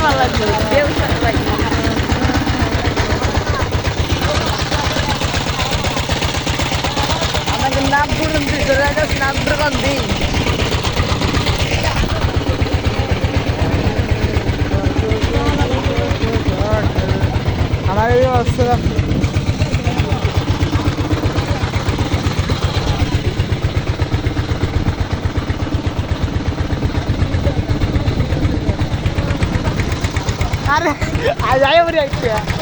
ভালো লাগলো ঢেউ সাথে ভাই আমাদের নাগপুর নাগপুর গন্ধি हमारे भी अवसर अरे आ जाए